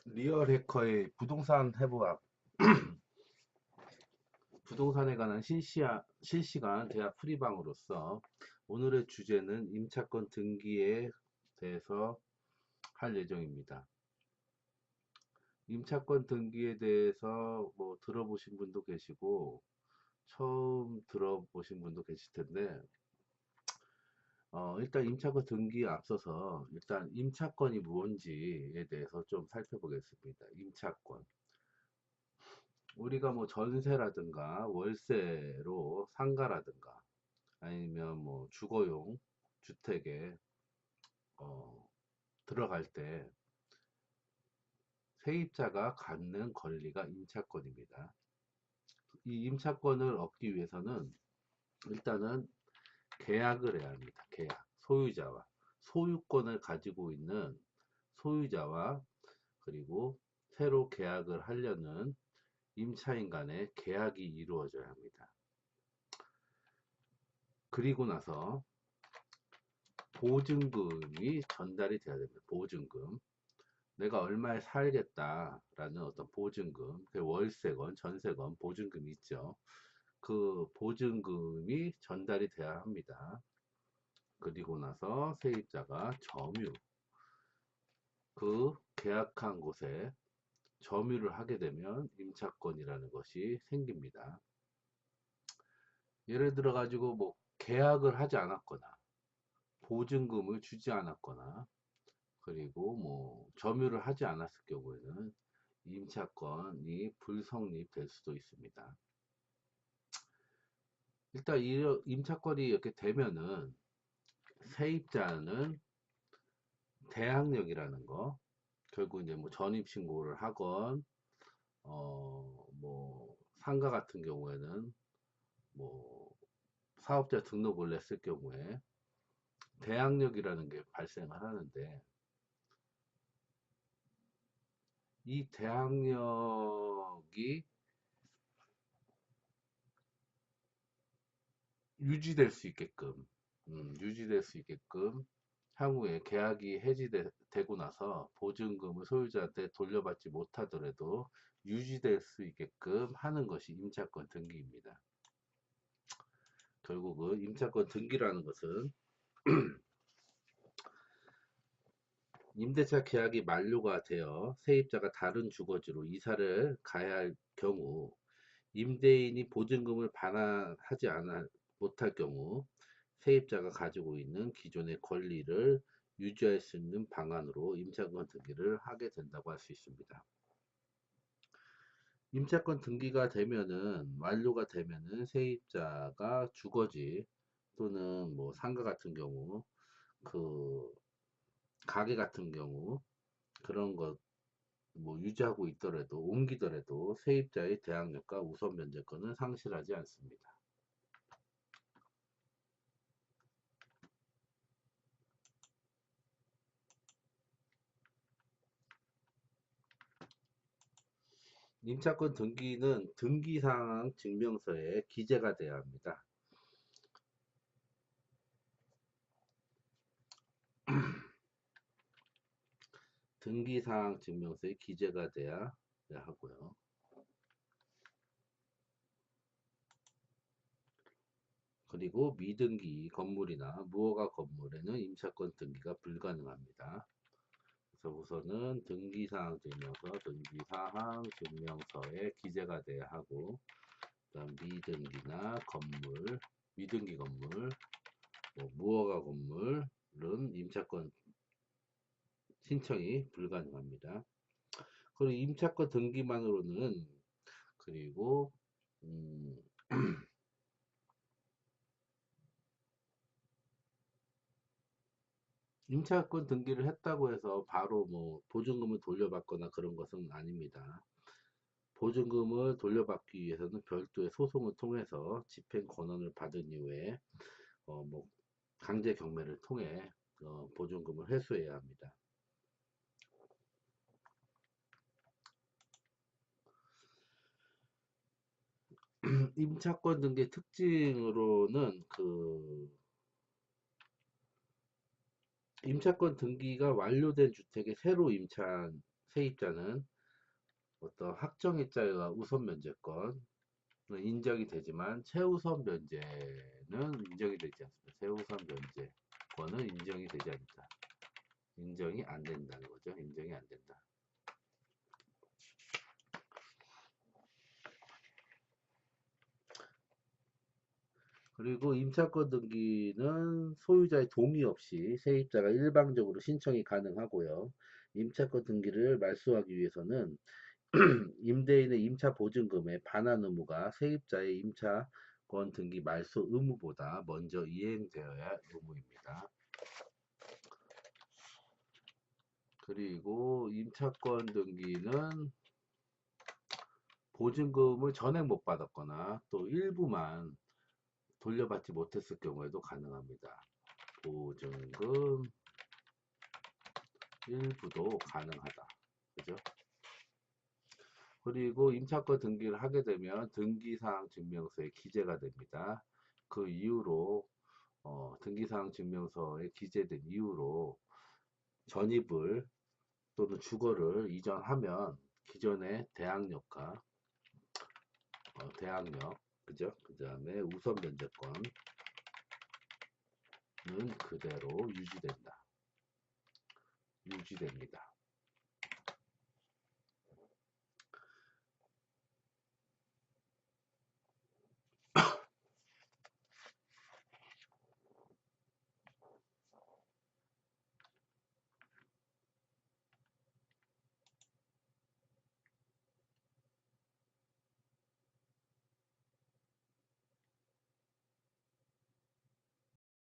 리얼 해커의 부동산 해부학, 부동산에 관한 실시간 대학 풀이방으로서 오늘의 주제는 임차권 등기에 대해서 할 예정입니다. 임차권 등기에 대해서 뭐 들어보신 분도 계시고 처음 들어보신 분도 계실 텐데, 일단 임차권 등기에 앞서서 일단 임차권이 뭔지에 대해서 좀 살펴보겠습니다. 임차권. 우리가 뭐 전세라든가 월세로 상가라든가 아니면 뭐 주거용 주택에 어, 들어갈 때 세입자가 갖는 권리가 임차권입니다. 이 임차권을 얻기 위해서는 일단은 계약을 해야 합니다. 계약. 소유자와 소유권을 가지고 있는 소유자와 그리고 새로 계약을 하려는 임차인 간의 계약이 이루어져야 합니다. 그리고 나서 보증금이 전달이 돼야 됩니다. 보증금. 내가 얼마에 살겠다라는 어떤 보증금, 월세건 전세건 보증금이 있죠. 그 보증금이 전달이 돼야 합니다. 그리고 나서 세입자가 점유, 그 계약한 곳에 점유를 하게 되면 임차권이라는 것이 생깁니다. 예를 들어 가지고 뭐 계약을 하지 않았거나 보증금을 주지 않았거나 그리고 뭐 점유를 하지 않았을 경우에는 임차권이 불성립될 수도 있습니다. 일단 임차권이 이렇게 되면은 세입자는 대항력이라는 거, 결국 이제 뭐 전입신고를 하건 뭐 상가 같은 경우에는 뭐 사업자 등록을 냈을 경우에 대항력이라는 게 발생을 하는데, 이 대항력이 유지될 수 있게끔, 유지될 수 있게끔 향후에 계약이 해지되고 나서 보증금을 소유자한테 돌려받지 못하더라도 유지될 수 있게끔 하는 것이 임차권 등기입니다. 결국은 임차권 등기라는 것은 임대차 계약이 만료가 되어 세입자가 다른 주거지로 이사를 가야 할 경우, 임대인이 보증금을 반환하지 못할 경우 세입자가 가지고 있는 기존의 권리를 유지할 수 있는 방안으로 임차권 등기를 하게 된다고 할 수 있습니다. 임차권 등기가 되면은 완료가 되면은 세입자가 주거지 또는 뭐 상가 같은 경우, 그 가게 같은 경우 그런 것 뭐 유지하고 있더라도 옮기더라도 세입자의 대항력과 우선 면제권은 상실하지 않습니다. 임차권 등기는 등기사항 증명서에 기재가 돼야 합니다. 등기사항 증명서에 기재가 돼야 하고요. 그리고 미등기 건물이나 무허가 건물에는 임차권 등기가 불가능합니다. 그래서 우선은 등기사항 증명서에 기재가 돼야 하고, 그다음 미등기나 건물, 미등기 건물, 뭐 무허가 건물은 임차권 신청이 불가능합니다. 그리고 임차권 등기만으로는, 그리고 음, 임차권 등기를 했다고 해서 바로 뭐 보증금을 돌려받거나 그런 것은 아닙니다. 보증금을 돌려받기 위해서는 별도의 소송을 통해서 집행 권한을 받은 이후에 뭐 강제 경매를 통해 보증금을 회수해야 합니다. 임차권 등기 특징으로는 임차권 등기가 완료된 주택에 새로 임차한 세입자는 어떤 확정일자가 우선 면제권 인정이 되지만 최우선 면제는 인정이 되지 않습니다. 최우선 면제권은 인정이 되지 않는다. 인정이 안 된다는 거죠. 인정이 안 된다. 그리고 임차권 등기는 소유자의 동의 없이 세입자가 일방적으로 신청이 가능하고요. 임차권 등기를 말소하기 위해서는 임대인의 임차 보증금의 반환 의무가 세입자의 임차권 등기 말소 의무보다 먼저 이행되어야 의무입니다. 그리고 임차권 등기는 보증금을 전액 못 받았거나 또 일부만 돌려받지 못했을 경우에도 가능합니다. 보증금 일부도 가능하다. 그죠? 그리고 임차권 등기를 하게 되면 등기사항 증명서에 기재가 됩니다. 그 이후로 등기사항 증명서에 기재된 이후로 전입을 또는 주거를 이전하면 기존의 대항력과 대항력, 그죠? 그 다음에 우선 면제권은 그대로 유지됩니다.